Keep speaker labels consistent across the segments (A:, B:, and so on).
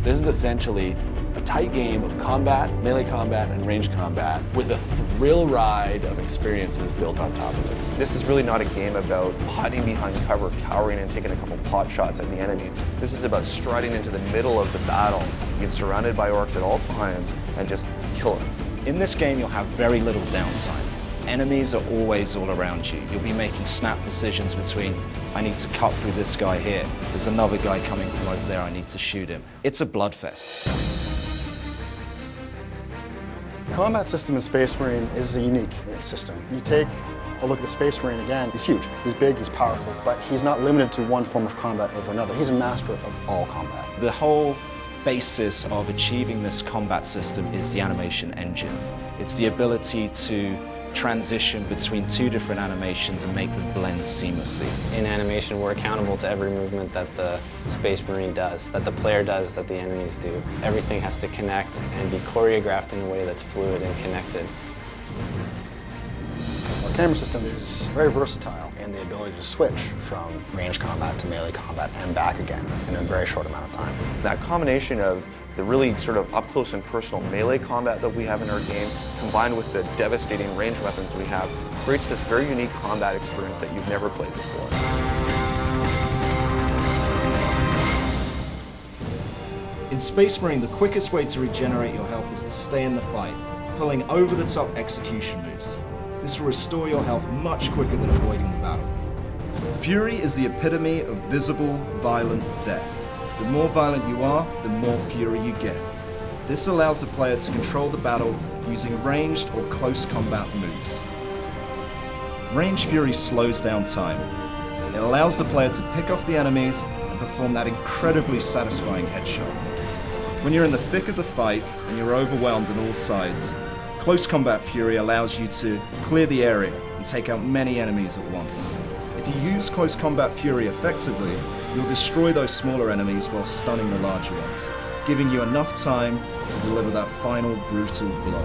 A: This is essentially a tight game of combat, melee combat, and range combat with a thrill ride of experiences built on top of it.
B: This is really not a game about hiding behind cover, cowering and taking a couple pot shots at the enemies. This is about striding into the middle of the battle, being surrounded by orcs at all times, and just kill them.
C: In this game, you'll have very little downtime. Enemies are always all around you. You'll be making snap decisions between, I need to cut through this guy here. There's another guy coming from over there, I need to shoot him. It's a bloodfest.
D: The combat system in Space Marine is a unique system. You take a look at the Space Marine again, he's huge, he's big, he's powerful, but he's not limited to one form of combat over another. He's a master of all combat.
C: The whole basis of achieving this combat system is the animation engine. It's the ability to transition between two different animations and make them blend seamlessly.
E: In animation, we're accountable to every movement that the Space Marine does, that the player does, that the enemies do. Everything has to connect and be choreographed in a way that's fluid and connected.
D: Our camera system is very versatile in the ability to switch from range combat to melee combat and back again in a very short amount of time.
B: That combination of the really sort of up close and personal melee combat that we have in our game, combined with the devastating range weapons we have, creates this very unique combat experience that you've never played before.
C: In Space Marine, the quickest way to regenerate your health is to stay in the fight, pulling over-the-top execution moves. This will restore your health much quicker than avoiding the battle. Fury is the epitome of visible, violent death. The more violent you are, the more fury you get. This allows the player to control the battle using ranged or close combat moves. Range Fury slows down time. It allows the player to pick off the enemies and perform that incredibly satisfying headshot. When you're in the thick of the fight and you're overwhelmed on all sides, Close Combat Fury allows you to clear the area and take out many enemies at once. If you use Close Combat Fury effectively, you'll destroy those smaller enemies while stunning the larger ones, giving you enough time to deliver that final brutal blow.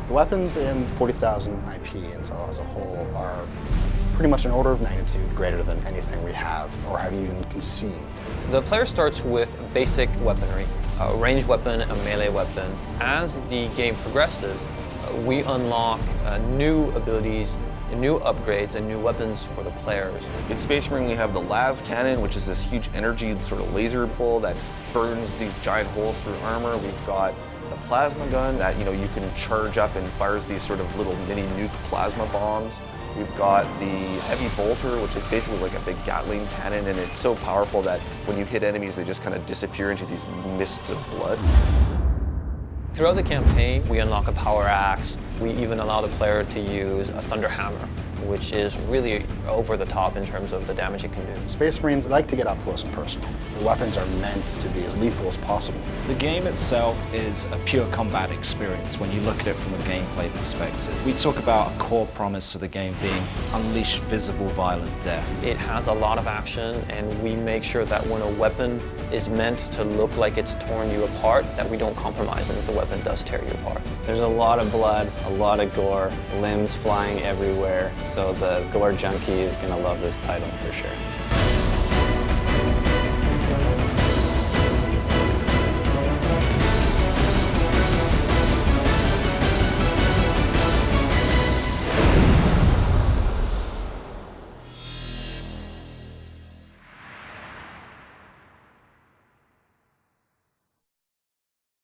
D: The weapons in 40,000 IP as a whole are pretty much an order of magnitude greater than anything we have or have even conceived.
E: The player starts with basic weaponry, a ranged weapon, a melee weapon. As the game progresses, we unlock new abilities, new upgrades, and new weapons for the players.
B: In Space Marine, we have the las cannon, which is this huge energy sort of laser full that burns these giant holes through armor. We've got the plasma gun that you can charge up and fires these sort of little mini nuke plasma bombs. We've got the heavy bolter, which is basically like a big Gatling cannon, and it's so powerful that when you hit enemies, they just kind of disappear into these mists of blood.
E: Throughout the campaign, we unlock a power axe. We even allow the player to use a thunder hammer, which is really over the top in terms of the damage it can do.
D: Space Marines like to get up close and personal. The weapons are meant to be as lethal as possible.
C: The game itself is a pure combat experience when you look at it from a gameplay perspective. We talk about a core promise of the game being unleash visible, violent death.
E: It has a lot of action, and we make sure that when a weapon is meant to look like it's torn you apart, that we don't compromise and that the weapon does tear you apart. There's a lot of blood, a lot of gore, limbs flying everywhere, so the gore junkie is going to love this title for sure.